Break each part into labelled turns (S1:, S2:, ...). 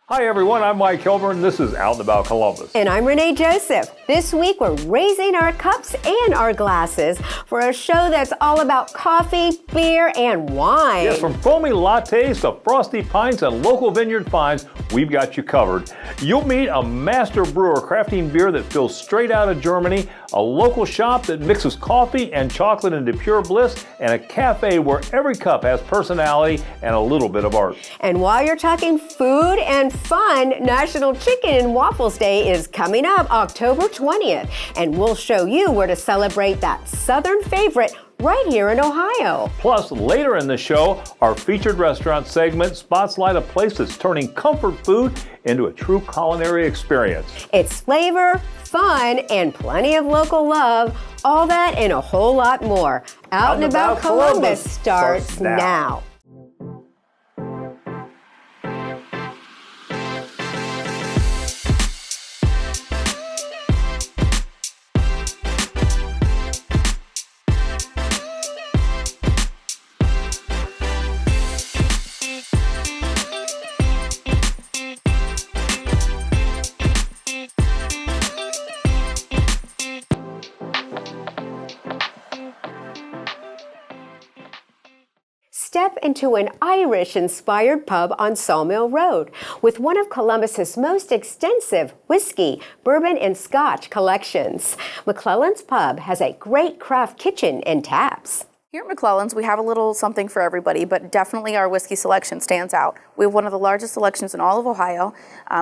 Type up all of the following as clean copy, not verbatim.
S1: Hi everyone, I'm Mike Kilburn. This is Out and About Columbus.
S2: And I'm Renee Joseph. This week we're raising our cups and our glasses for a show that's all about coffee, beer, and wine.
S1: Yes, from foamy lattes to frosty pints and local vineyard finds, we've got you covered. You'll meet a master brewer crafting beer that feels straight out of Germany, a local shop that mixes coffee and chocolate into pure bliss, and a cafe where every cup has personality and a little bit of art.
S2: And while you're talking food and fun, National Chicken and Waffles Day is coming up October 20th, and we'll show you where to celebrate that Southern favorite right here in Ohio.
S1: Plus, later in the show, our featured restaurant segment spotlights a place that's turning comfort food into a true culinary experience.
S2: It's flavor, fun, and plenty of local love. All that and a whole lot more. Out and About Columbus starts now. Step into an Irish-inspired pub on Sawmill Road with one of Columbus's most extensive whiskey, bourbon, and scotch collections. McClellan's Pub has a great craft kitchen and taps.
S3: Here at McClellan's, we have a little something for everybody, but definitely our whiskey selection stands out. We have one of the largest selections in all of Ohio.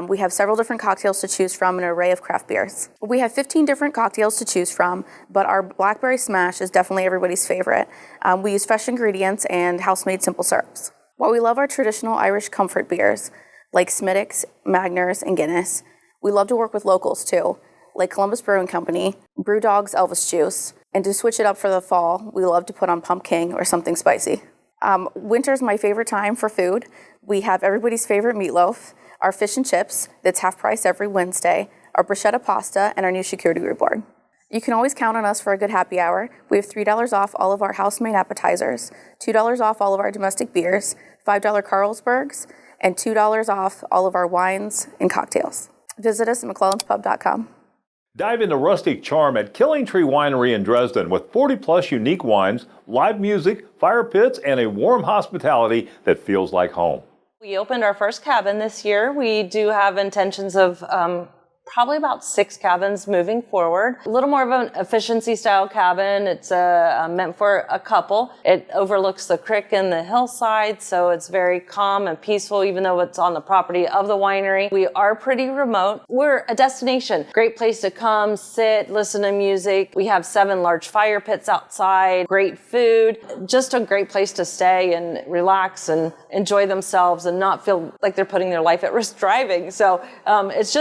S3: We have several different cocktails to choose from and an array of craft beers. We have 15 different cocktails to choose from, but our Blackberry Smash is definitely everybody's favorite. We use fresh ingredients and house-made simple syrups. While we love our traditional Irish comfort beers, like Smithwick's, Magners, and Guinness, we love to work with locals too, like Columbus Brewing Company, Brewdog's Elvis Juice, and to switch it up for the fall, we love to put on pumpkin or something spicy. Winter's my favorite time for food. We have everybody's favorite meatloaf, our fish and chips that's half price every Wednesday, our bruschetta pasta, and our new charcuterie board. You can always count on us for a good happy hour. We have $3 off all of our house-made appetizers, $2 off all of our domestic beers, $5 Carlsbergs, and $2 off all of our wines and cocktails. Visit us at mcclellanspub.com.
S1: Dive into rustic charm at Killing Tree Winery in Dresden with 40-plus unique wines, live music, fire pits, and a warm hospitality that feels like home.
S4: We opened our first cabin this year. We do have intentions of probably about 6 cabins moving forward. A little more of an efficiency style cabin. It's meant for a couple. It overlooks the creek and the hillside, so it's very calm and peaceful, even though it's on the property of the winery. We are pretty remote. We're a destination. Great place to come, sit, listen to music. We have 7 large fire pits outside, great food, just a great place to stay and relax and enjoy themselves and not feel like they're putting their life at risk driving. So it's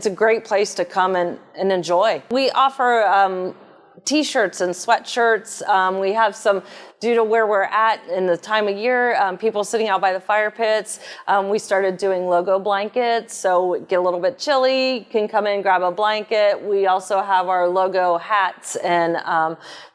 S4: a great place to come and enjoy. We offer t-shirts and sweatshirts. We have some, due to where we're at in the time of year, people sitting out by the fire pits. We started doing logo blankets, so get a little bit chilly, you can come in and grab a blanket. We also have our logo hats and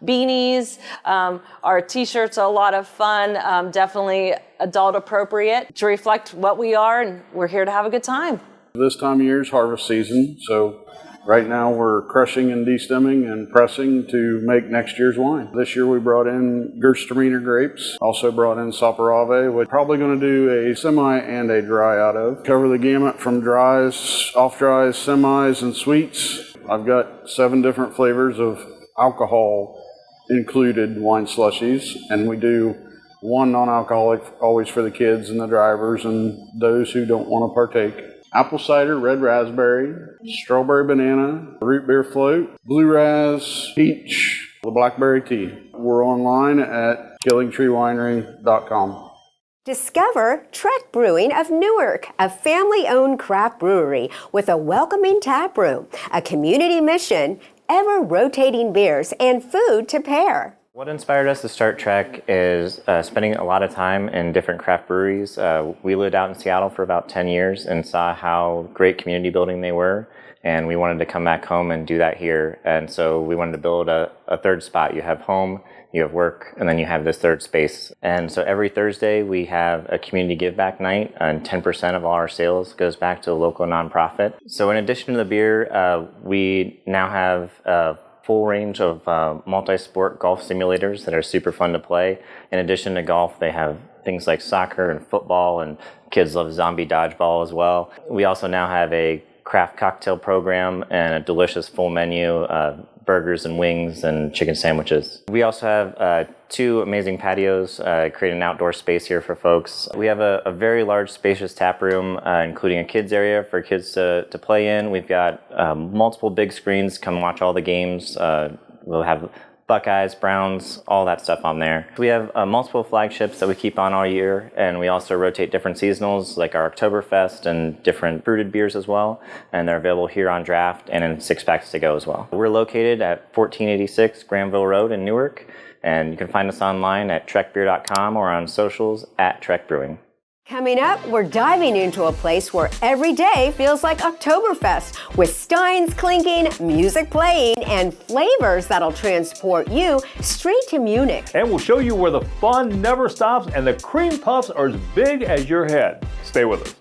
S4: beanies. Our t-shirts are a lot of fun, definitely adult appropriate to reflect what we are, and we're here to have a good time.
S5: This time of year is harvest season, so right now we're crushing and destemming and pressing to make next year's wine. This year we brought in Gewürztraminer grapes, also brought in Saporave, which we're probably going to do a semi and a dry out of. Cover the gamut from dries, off-dries, semis, and sweets. I've got 7 different flavors of alcohol included wine slushies, and we do 1 non-alcoholic always for the kids and the drivers and those who don't want to partake. Apple cider, red raspberry, strawberry banana, root beer float, blue raz, peach, the blackberry tea. We're online at killingtreewinery.com.
S2: Discover Trek Brewing of Newark, a family-owned craft brewery with a welcoming tap room, a community mission, ever-rotating beers, and food to pair.
S6: What inspired us to start Trek is spending a lot of time in different craft breweries. We lived out in Seattle for about 10 years and saw how great community building they were, and we wanted to come back home and do that here. And so we wanted to build a third spot. You have home, you have work, and then you have this third space. And so every Thursday we have a community give back night, and 10% of all our sales goes back to a local nonprofit. So in addition to the beer, we now have a full range of multi-sport golf simulators that are super fun to play. In addition to golf, they have things like soccer and football, and kids love zombie dodgeball as well. We also now have a craft cocktail program and a delicious full menu, burgers and wings and chicken sandwiches. We also have 2 amazing patios, create an outdoor space here for folks. We have a very large spacious tap room, including a kids area for kids to play in. We've got multiple big screens, come watch all the games. We'll have Buckeyes, Browns, all that stuff on there. We have multiple flagships that we keep on all year, and we also rotate different seasonals like our Oktoberfest and different fruited beers as well, and they're available here on draft and in 6-packs to go as well. We're located at 1486 Granville Road in Newark, and you can find us online at trekbeer.com or on socials at Trek Brewing.
S2: Coming up, we're diving into a place where every day feels like Oktoberfest, with steins clinking, music playing, and flavors that'll transport you straight to Munich.
S1: And we'll show you where the fun never stops and the cream puffs are as big as your head. Stay with us.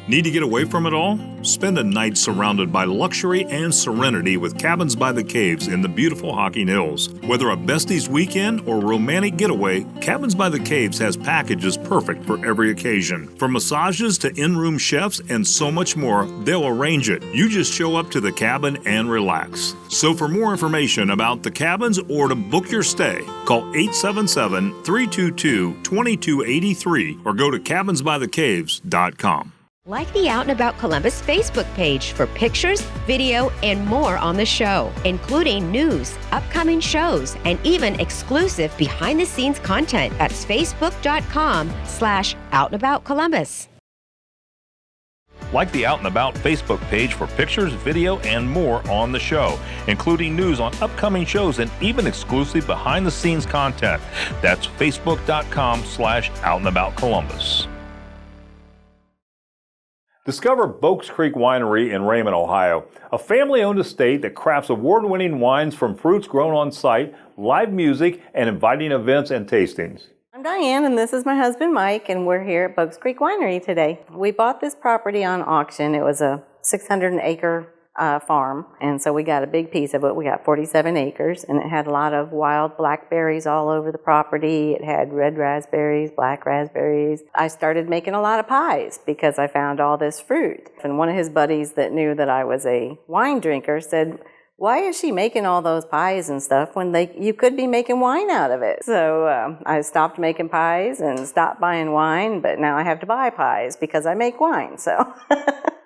S7: Need to get away from it all? Spend a night surrounded by luxury and serenity with Cabins by the Caves in the beautiful Hocking Hills. Whether a besties weekend or romantic getaway, Cabins by the Caves has packages perfect for every occasion. From massages to in-room chefs and so much more, they'll arrange it. You just show up to the cabin and relax. So for more information about the cabins or to book your stay, call 877-322-2283 or go to cabinsbythecaves.com.
S2: Like the Out and About Columbus Facebook page for pictures, video, and more on the show, including news, upcoming shows, and even exclusive behind-the-scenes content. That's facebook.com/OutandAboutColumbus.
S1: Like the Out and About Facebook page for pictures, video, and more on the show, including news on upcoming shows and even exclusive behind-the-scenes content. That's facebook.com/OutandAboutColumbus. Discover Boakes Creek Winery in Raymond, Ohio, a family-owned estate that crafts award-winning wines from fruits grown on site, live music, and inviting events and tastings.
S8: I'm Diane, and this is my husband Mike, and we're here at Boakes Creek Winery today. We bought this property on auction. It was a 600-acre farm, and so we got a big piece of it. We got 47 acres, and it had a lot of wild blackberries all over the property. It had red raspberries, black raspberries. I started making a lot of pies because I found all this fruit. And one of his buddies that knew that I was a wine drinker said, "Why is she making all those pies and stuff when you could be making wine out of it?" So I stopped making pies and stopped buying wine, but now I have to buy pies because I make wine. So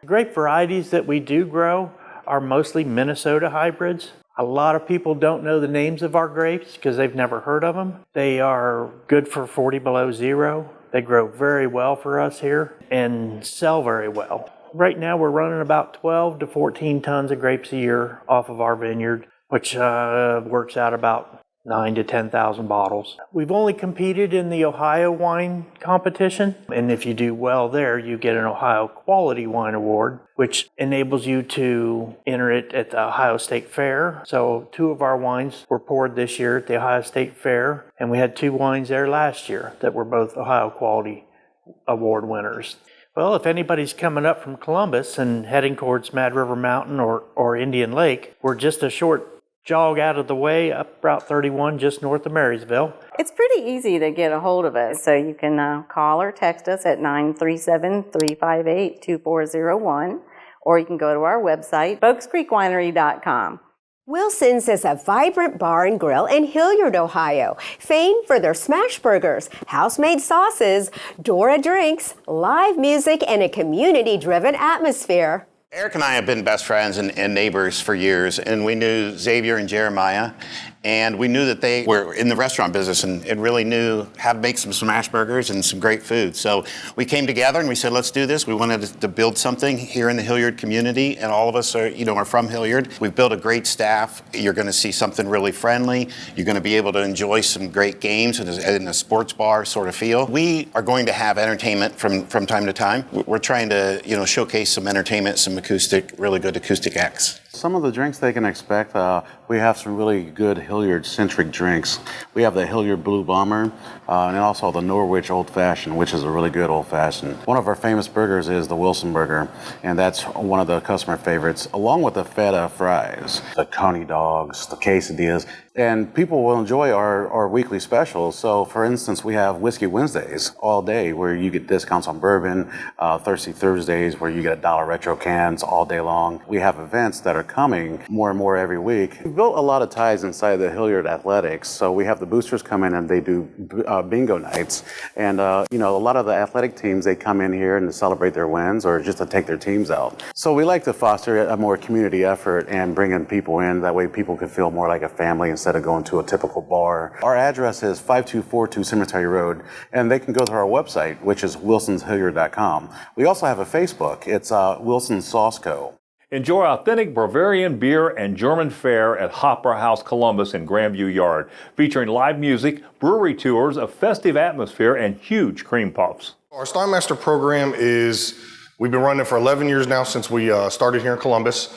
S9: grape varieties that we do grow are mostly Minnesota hybrids. A lot of people don't know the names of our grapes because they've never heard of them. They are good for 40 below zero. They grow very well for us here and sell very well. Right now we're running about 12 to 14 tons of grapes a year off of our vineyard, which works out about 9 to 10,000 bottles. We've only competed in the Ohio wine competition, and if you do well there, you get an Ohio Quality Wine Award, which enables you to enter it at the Ohio State Fair. So 2 of our wines were poured this year at the Ohio State Fair, and we had 2 wines there last year that were both Ohio Quality Award winners. Well, if anybody's coming up from Columbus and heading towards Mad River Mountain or Indian Lake, we're just a short jog out of the way up Route 31 just north of Marysville.
S8: it's pretty easy to get a hold of us. So you can call or text us at 937-358-2401, or you can go to our website, boakescreekwinery.com.
S2: Wilson's is a vibrant bar and grill in Hilliard, Ohio, famed for their smash burgers, house-made sauces, Dora drinks, live music, and a community-driven atmosphere.
S10: Eric and I have been best friends and neighbors for years, and we knew Xavier and Jeremiah, and we knew that they were in the restaurant business and really knew how to make some smash burgers and some great food. So we came together and we said, let's do this. We wanted to build something here in the Hilliard community, and all of us are from Hilliard. We've built a great staff. You're going to see something really friendly. You're going to be able to enjoy some great games in a sports bar sort of feel. We are going to have entertainment from time to time. We're trying to showcase some entertainment, some really good acoustic acts.
S5: Some of the drinks they can expect, we have some really good Hilliard-centric drinks. We have the Hilliard Blue Bomber, and also the Norwich Old Fashioned, which is a really good Old Fashioned. One of our famous burgers is the Wilson Burger, and that's one of the customer favorites, along with the feta fries, the coney dogs, the quesadillas, and people will enjoy our weekly specials. So, for instance, we have Whiskey Wednesdays all day, where you get discounts on bourbon, Thirsty Thursdays, where you get $1 retro cans all day long. We have events that are coming more and more every week. We've built a lot of ties inside the Hilliard Athletics. So we have the boosters come in and they do bingo nights. And, a lot of the athletic teams, they come in here and to celebrate their wins or just to take their teams out. So we like to foster a more community effort and bring in people in. That way people can feel more like a family instead of going to a typical bar. Our address is 5242 Cemetery Road, and they can go to our website, which is wilsonshilliard.com. We also have a Facebook. It's Wilson Sauce Co.
S1: Enjoy authentic Bavarian beer and German fare at Opera House Columbus in Grandview Yard, featuring live music, brewery tours, a festive atmosphere, and huge cream puffs.
S11: Our Steinmaster program we've been running it for 11 years now since we started here in Columbus.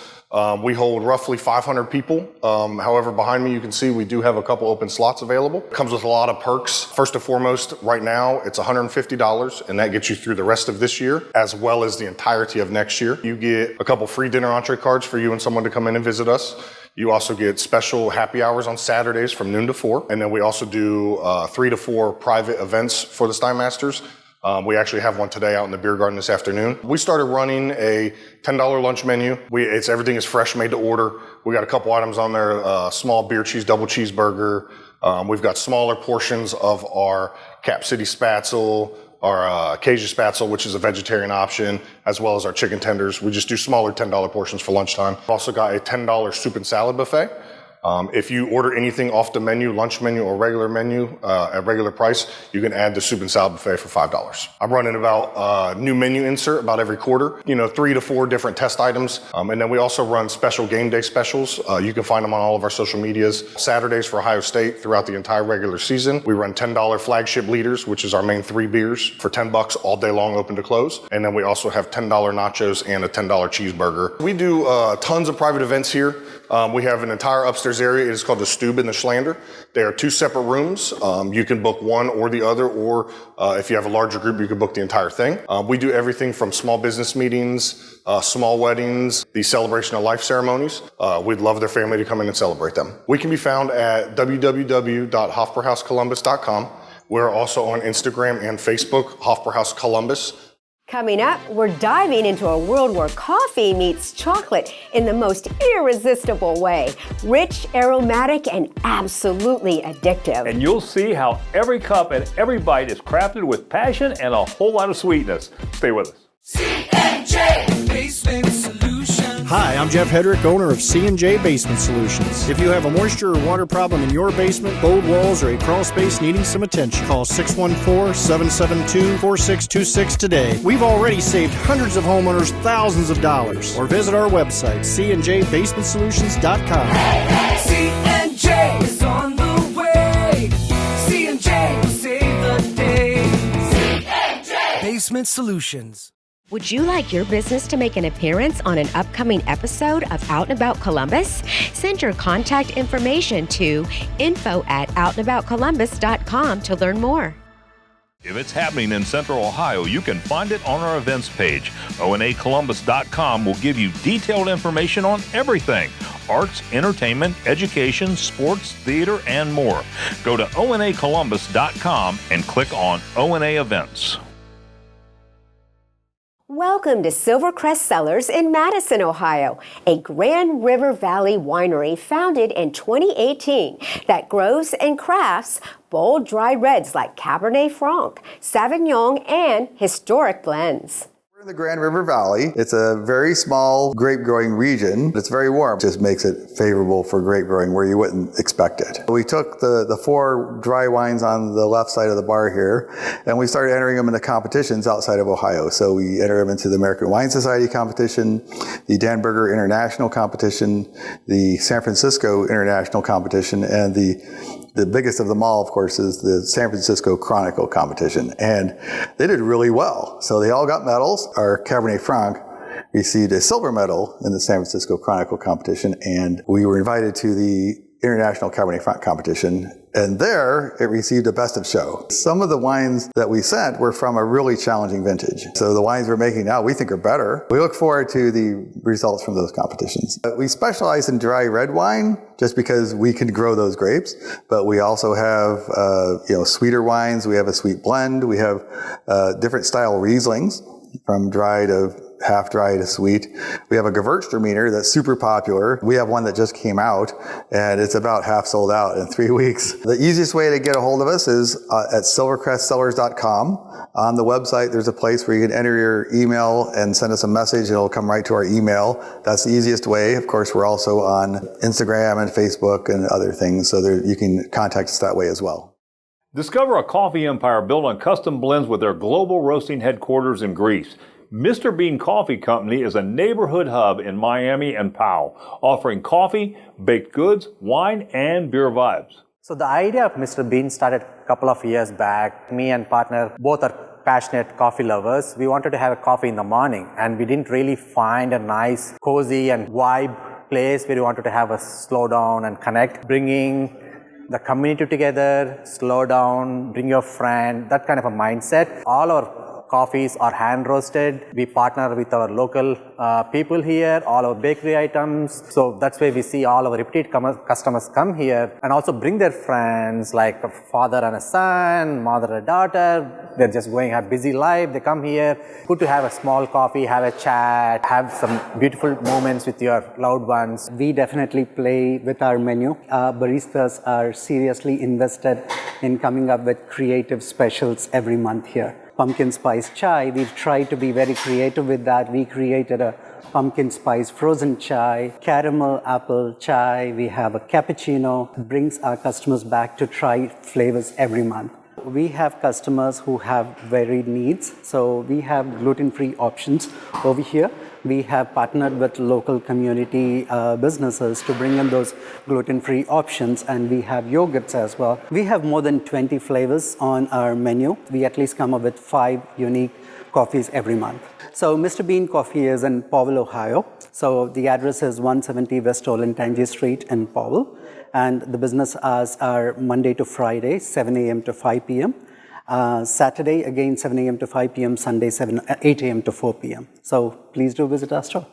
S11: We hold roughly 500 people. However, behind me you can see we do have a couple open slots available. It comes with a lot of perks. First and foremost, right now it's $150, and that gets you through the rest of this year, as well as the entirety of next year. You get a couple free dinner entree cards for you and someone to come in and visit us. You also get special happy hours on Saturdays from noon to 4. And then we also do 3 to 4 private events for the Steinmasters. We actually have one today out in the beer garden this afternoon. We started running a $10 lunch menu. Everything is fresh, made to order. We got a couple items on there, small beer cheese, double cheeseburger. We've got smaller portions of our Cap City Spatzel, our Cajun Spatzel, which is a vegetarian option, as well as our chicken tenders. We just do smaller $10 portions for lunchtime. We've also got a $10 soup and salad buffet. If you order anything off the menu, lunch menu or regular menu at regular price, you can add the soup and salad buffet for $5. I'm running about new menu insert about every quarter, 3 to 4 different test items. And then we also run special game day specials. You can find them on all of our social medias. Saturdays for Ohio State throughout the entire regular season. We run $10 flagship leaders, which is our main 3 beers for $10 all day long, open to close. And then we also have $10 nachos and a $10 cheeseburger. We do tons of private events here. We have an entire upstairs area. It is called the Stube and the Schlander. They are 2 separate rooms. You can book one or the other, or if you have a larger group, you can book the entire thing. We do everything from small business meetings, small weddings, the celebration of life ceremonies. We'd love their family to come in and celebrate them. We can be found at www.hofbrauhauscolumbus.com. We're also on Instagram and Facebook, Hofbrauhaus Columbus.
S2: Coming up, we're diving into a world where coffee meets chocolate in the most irresistible way. Rich, aromatic, and absolutely addictive.
S1: And you'll see how every cup and every bite is crafted with passion and a whole lot of sweetness. Stay with us.
S12: C&J Basement Solutions. Hi, I'm Jeff Hedrick, owner of C&J Basement Solutions. If you have a moisture or water problem in your basement, bold walls, or a crawl space needing some attention, call 614-772-4626 today. We've already saved hundreds of homeowners thousands of dollars. Or visit our website, cnjbasementsolutions.com. C&J is on the way. C&J will save the day. C&J Basement Solutions.
S2: Would you like your business to make an appearance on an upcoming episode of Out and About Columbus? Send your contact information to info@outandaboutcolumbus.com to learn more.
S7: If it's happening in Central Ohio, you can find it on our events page. ONAColumbus.com will give you detailed information on everything: arts, entertainment, education, sports, theater, and more. Go to ONAColumbus.com and click on ONA Events.
S2: Welcome to Silvercrest Cellars in Madison, Ohio, a Grand River Valley winery founded in 2018 that grows and crafts bold dry reds like Cabernet Franc, Sauvignon, and historic blends.
S13: In the Grand River Valley, it's a very small grape growing region. It's very warm. It just makes it favorable for grape growing where you wouldn't expect it. We took the 4 dry wines on the left side of the bar here, and we started entering them into competitions outside of Ohio. So we entered them into the American Wine Society competition, the Danburger International competition, the San Francisco International competition, and the biggest of them all, of course, is the San Francisco Chronicle competition. And they did really well. So they all got medals. Our Cabernet Franc received a silver medal in the San Francisco Chronicle competition, and we were invited to the International Cabernet Franc competition, and there it received a best of show. Some of the wines that we sent were from a really challenging vintage. So the wines we're making now we think are better. We look forward to the results from those competitions. We specialize in dry red wine just because we can grow those grapes, but we also have sweeter wines. We have a sweet blend. We have different style Rieslings from dry to half dry to sweet. We have a Gewürztraminer that's super popular. We have one that just came out and it's about half sold out in 3 weeks. The easiest way to get a hold of us is at silvercrestcellars.com. On the website, there's a place where you can enter your email and send us a message. It'll come right to our email. That's the easiest way. Of course, we're also on Instagram and Facebook and other things, so you can contact us that way as well.
S1: Discover a coffee empire built on custom blends with their global roasting headquarters in Greece. Mr. Bean Coffee Company is a neighborhood hub in Miami and Powell, offering coffee, baked goods, wine, and beer vibes.
S14: So the idea of Mr. Bean started a couple of years back. Me and partner both are passionate coffee lovers. We wanted to have a coffee in the morning, and we didn't really find a nice, cozy and vibe place where we wanted to have a slow down and connect, bringing the community together, slow down, bring your friend, that kind of a mindset. All our coffees are hand roasted. We partner with our local people here, all our bakery items. So that's why we see all our repeat customers come here and also bring their friends, like a father and a son, mother and a daughter. They're just going, have busy life. They come here. Good to have a small coffee, have a chat, have some beautiful moments with your loved ones.
S15: We definitely play with our menu. Baristas are seriously invested in coming up with creative specials every month here. Pumpkin spice chai, we've tried to be very creative with that. We created a pumpkin spice frozen chai, caramel apple chai. We have a cappuccino. It brings our customers back to try flavors every month. We have customers who have varied needs, so we have gluten-free options over here. We have partnered with local community businesses to bring in those gluten-free options, and we have yogurts as well. We have more than 20 flavors on our menu. We at least come up with 5 unique coffees every month. So Mr. Bean Coffee is in Powell, Ohio. So the address is 170 West Olentangy Street in Powell. And the business hours are Monday to Friday, 7 a.m. to 5 p.m. Saturday, again, 7 a.m. to 5 p.m. Sunday, 8 a.m. to 4 p.m. So please do visit our store.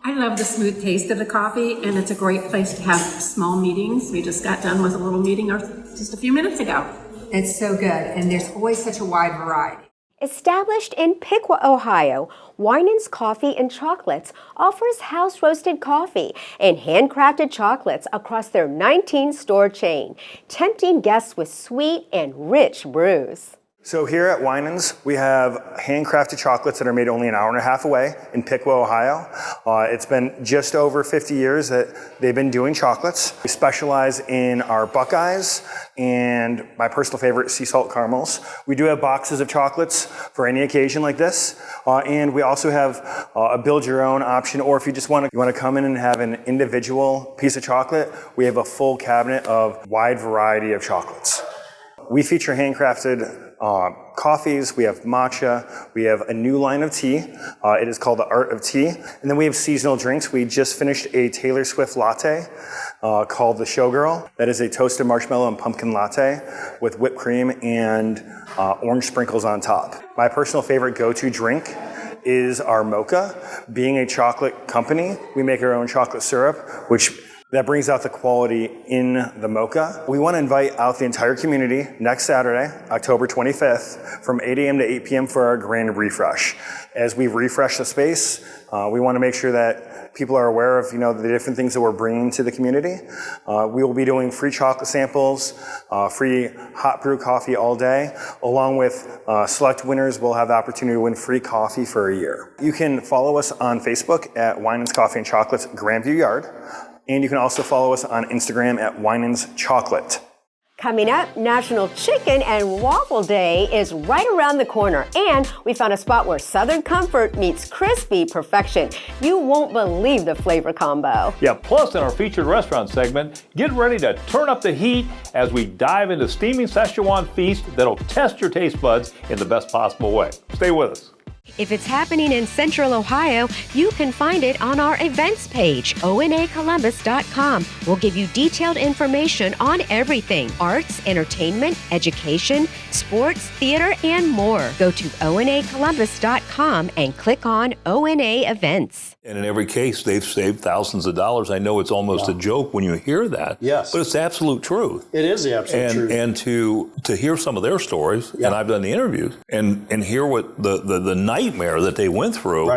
S16: I love the smooth taste of the coffee, and it's a great place to have small meetings. We just got done with a little meeting just a few minutes ago.
S17: It's so good, and there's always such a wide variety.
S2: Established in Piqua, Ohio, Winans Coffee and Chocolates offers house-roasted coffee and handcrafted chocolates across their 19-store chain, tempting guests with sweet and rich brews.
S18: So here at Winans, we have handcrafted chocolates that are made only an hour and a half away in Piqua, Ohio. It's been just over 50 years that they've been doing chocolates. We specialize in our Buckeyes and my personal favorite, sea salt caramels. We do have boxes of chocolates for any occasion like this. And we also have a build your own option, or if you just want to come in and have an individual piece of chocolate, we have a full cabinet of wide variety of chocolates. We feature handcrafted coffees, we have matcha, we have a new line of tea. It is called the Art of Tea. And then we have seasonal drinks. We just finished a Taylor Swift latte called the Showgirl. That is a toasted marshmallow and pumpkin latte with whipped cream and orange sprinkles on top. My personal favorite go-to drink is our mocha. Being a chocolate company, we make our own chocolate syrup, that brings out the quality in the mocha. We want to invite out the entire community next Saturday, October 25th, from 8 a.m. to 8 p.m. for our grand refresh. As we refresh the space, we want to make sure that people are aware of the different things that we're bringing to the community. We will be doing free chocolate samples, free hot brew coffee all day, along with select winners will have the opportunity to win free coffee for a year. You can follow us on Facebook at Winans Coffee and Chocolates Grandview Yard. And you can also follow us on Instagram at Winans Chocolate.
S2: Coming up, National Chicken and Waffle Day is right around the corner, and we found a spot where Southern comfort meets crispy perfection. You won't believe the flavor combo.
S1: Yeah, plus in our featured restaurant segment, get ready to turn up the heat as we dive into steaming Szechuan feast that'll test your taste buds in the best possible way. Stay with us.
S2: If it's happening in Central Ohio, you can find it on our events page, onacolumbus.com. We'll give you detailed information on everything: arts, entertainment, education, sports, theater, and more. Go to onacolumbus.com and click on ONA events.
S7: And in every case, they've saved thousands of dollars. I know it's almost a joke when you hear that.
S12: Yes.
S7: But it's the absolute truth.
S12: It is the absolute truth.
S7: And to hear some of their stories, and I've done the interviews, and hear what the nightmare that they went through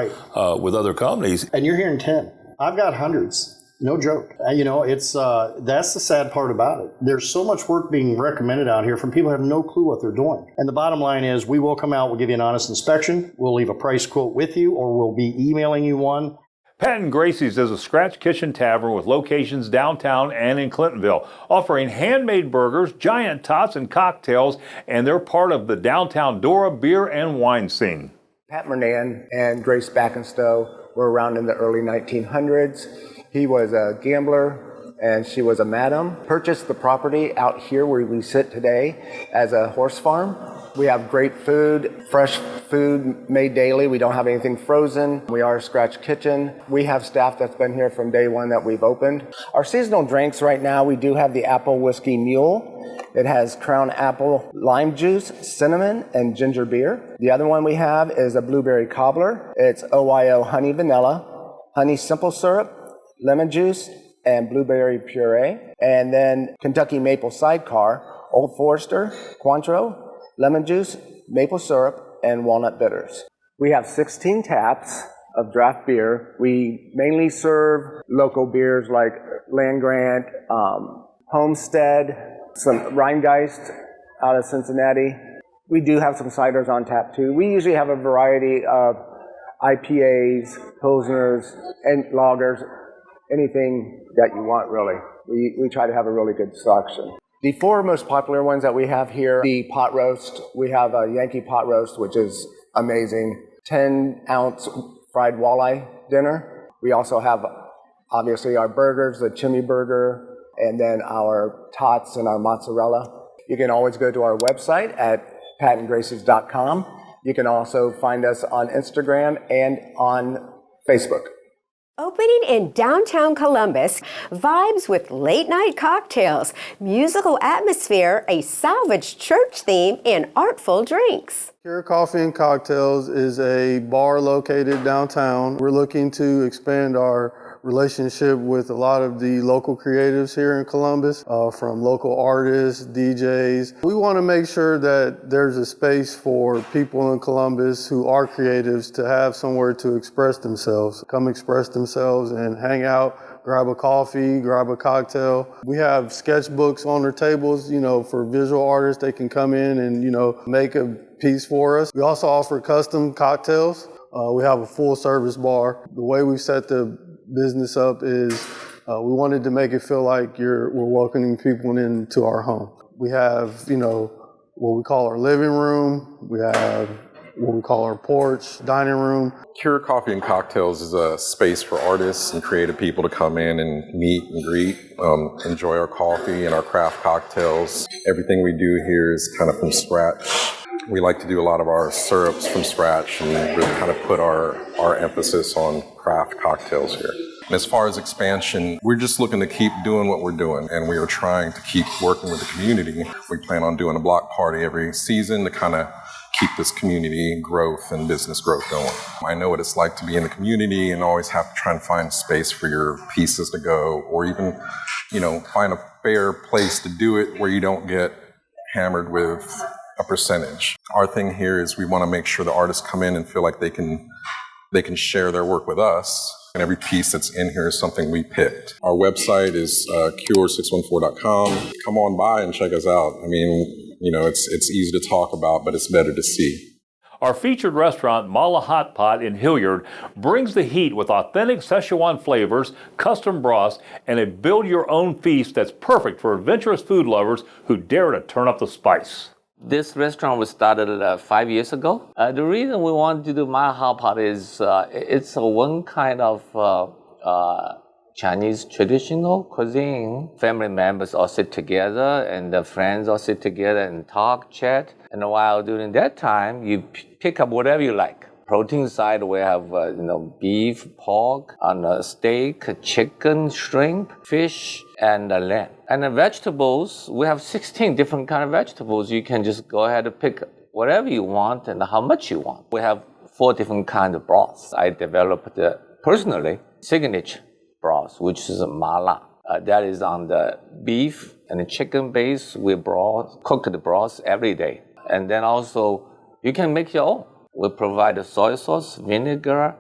S7: with other companies.
S12: And you're hearing 10. I've got hundreds. No joke. You know, it's that's the sad part about it. There's so much work being recommended out here from people who have no clue what they're doing. And the bottom line is, we will come out, we'll give you an honest inspection, we'll leave a price quote with you, or we'll be emailing you one.
S1: Pat and Gracie's is a scratch kitchen tavern with locations downtown and in Clintonville, offering handmade burgers, giant tots, and cocktails, and they're part of the downtown Dora beer and wine scene.
S19: Pat Mernan and Grace Backenstow were around in the early 1900s. He was a gambler and she was a madam. Purchased the property out here where we sit today as a horse farm. We have great food, fresh food made daily. We don't have anything frozen. We are a scratch kitchen. We have staff that's been here from day one that we've opened. Our seasonal drinks right now, we do have the Apple Whiskey Mule. It has Crown Apple lime juice, cinnamon, and ginger beer. The other one we have is a Blueberry Cobbler. It's OYO honey vanilla, honey simple syrup, lemon juice, and blueberry puree. And then Kentucky Maple Sidecar, Old Forester, Cointreau, lemon juice, maple syrup, and walnut bitters. We have 16 taps of draft beer. We mainly serve local beers like Land Grant, Homestead, some Rheingeist out of Cincinnati. We do have some ciders on tap too. We usually have a variety of IPAs, Pilsners, and lagers, anything that you want really. We try to have a really good selection. The four most popular ones that we have here, the pot roast. We have a Yankee pot roast, which is amazing. 10-ounce fried walleye dinner. We also have, obviously, our burgers, the chimney burger, and then our tots and our mozzarella. You can always go to our website at patandgraces.com. You can also find us on Instagram and on Facebook.
S2: Opening in downtown Columbus, vibes with late-night cocktails, musical atmosphere, a salvage church theme, and artful drinks.
S20: Cure Coffee and Cocktails is a bar located downtown. We're looking to expand our relationship with a lot of the local creatives here in Columbus, from local artists, DJs. We want to make sure that there's a space for people in Columbus who are creatives to have somewhere to express themselves. Come express themselves and hang out, grab a coffee, grab a cocktail. We have sketchbooks on their tables, you know, for visual artists. They can come in and, you know, make a piece for us. We also offer custom cocktails. We have a full service bar. The way we set the business up is we wanted to make it feel like we're welcoming people into our home. We have, you know, what we call our living room. We have what we call our porch, dining room.
S21: Cure Coffee and Cocktails is a space for artists and creative people to come in and meet and greet, enjoy our coffee and our craft cocktails. Everything we do here is kind of from scratch. We like to do a lot of our syrups from scratch and really kind of put our emphasis on craft cocktails here. And as far as expansion, we're just looking to keep doing what we're doing, and we are trying to keep working with the community. We plan on doing a block party every season to kind of keep this community growth and business growth going. I know what it's like to be in the community and always have to try and find space for your pieces to go, or even, you know, find a fair place to do it where you don't get hammered with a percentage. Our thing here is we want to make sure the artists come in and feel like they can share their work with us. And every piece that's in here is something we picked. Our website is cure614.com. Come on by and check us out. I mean, you know, it's easy to talk about, but it's better to see.
S1: Our featured restaurant, Mala Hot Pot in Hilliard, brings the heat with authentic Szechuan flavors, custom broths, and a build-your-own feast that's perfect for adventurous food lovers who dare to turn up the spice.
S22: This restaurant was started 5 years ago. The reason we want to do Mala Hot Pot is it's one kind of Chinese traditional cuisine. Family members all sit together and the friends all sit together and talk, chat. And while during that time, you pick up whatever you like. protein side, we have beef, pork, and steak, chicken, shrimp, fish, and lamb. And the vegetables, we have 16 different kind of vegetables. You can just go ahead and pick whatever you want and how much you want. We have 4 different kinds of broths. I developed personally signature broth, which is a mala. That is on the beef and the chicken base. We cook the broth every day. And then also, you can make your own. We provide the soy sauce, vinegar,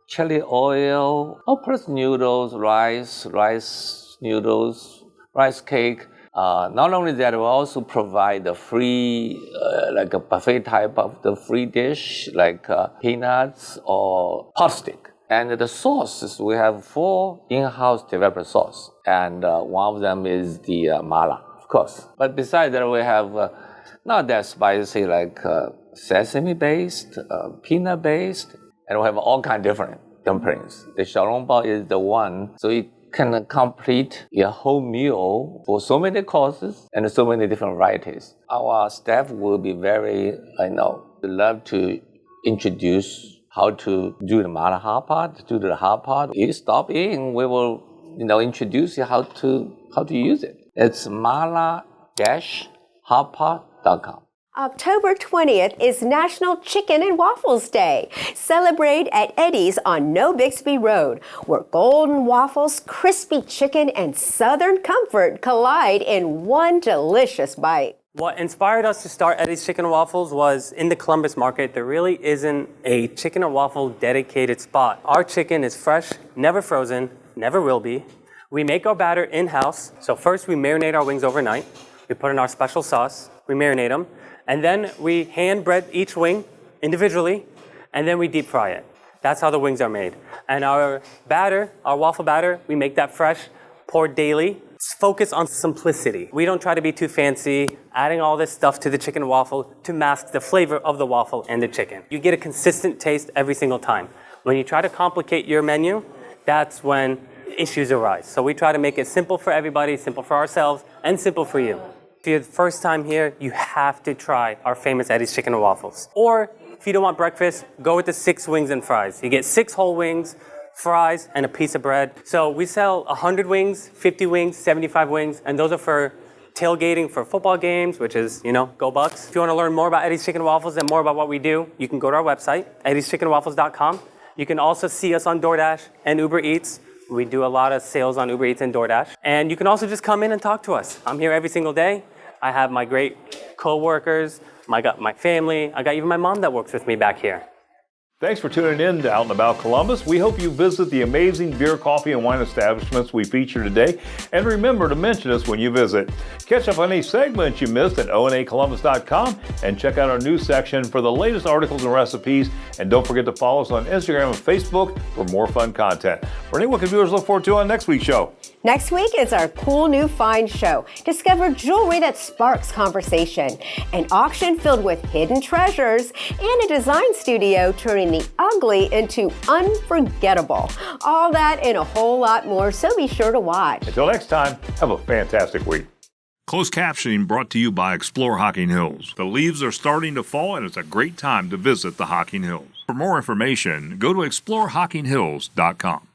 S22: chili oil, all-purpose noodles, rice noodles, rice cake. Not only that, we also provide the free, like a buffet type of the free dish, like peanuts or pot stick. And the sauces, we have 4 in-house developed sauce. And one of them is the mala, of course. But besides that, we have not that spicy, like sesame-based, peanut-based, and we have all kinds of different dumplings. The xiaolongbao is the one, so you can complete your whole meal for so many courses and so many different varieties. Our staff will be very, love to introduce how to do the mala hot pot, do the hot pot. You stop in, we will, introduce you how to use it. It's mala-hotpot.com.
S2: October 20th is National Chicken and Waffles Day. Celebrate at Eddie's on No Bixby Road, where golden waffles, crispy chicken, and Southern comfort collide in one delicious bite.
S3: What inspired us to start Eddie's Chicken and Waffles was in the Columbus market, there really isn't a chicken and waffle dedicated spot. Our chicken is fresh, never frozen, never will be. We make our batter in-house. So first we marinate our wings overnight. We put in our special sauce, we marinate them, and then we hand bread each wing individually, and then we deep fry it. That's how the wings are made. And our batter, our waffle batter, we make that fresh, poured daily. Focus on simplicity. We don't try to be too fancy, adding all this stuff to the chicken and waffle to mask the flavor of the waffle and the chicken. You get a consistent taste every single time. When you try to complicate your menu, that's when issues arise. So we try to make it simple for everybody, simple for ourselves, and simple for you. If you're the first time here, you have to try our famous Eddie's Chicken and Waffles. Or if you don't want breakfast, go with the 6 wings and fries. You get 6 whole wings, fries, and a piece of bread. So we sell 100 wings, 50 wings, 75 wings, and those are for tailgating for football games, which is, go Bucks. If you want to learn more about Eddie's Chicken and Waffles and more about what we do, you can go to our website, eddischickenandwaffles.com. You can also see us on DoorDash and Uber Eats. We do a lot of sales on Uber Eats and DoorDash. And you can also just come in and talk to us. I'm here every single day. I have my great co-workers, I got my family, I got even my mom that works with me back here.
S1: Thanks for tuning in to Out and About Columbus. We hope you visit the amazing beer, coffee, and wine establishments we feature today. And remember to mention us when you visit. Catch up on any segments you missed at onacolumbus.com and check out our news section for the latest articles and recipes. And don't forget to follow us on Instagram and Facebook for more fun content. Renee, what can viewers look forward to on next week's show?
S2: Next week is our Cool New Find show. Discover jewelry that sparks conversation, an auction filled with hidden treasures, and a design studio turning the ugly into unforgettable. All that and a whole lot more, so be sure to watch.
S1: Until next time, have a fantastic week.
S7: Closed captioning brought to you by Explore Hocking Hills. The leaves are starting to fall and it's a great time to visit the Hocking Hills. For more information, go to exploreHockingHills.com.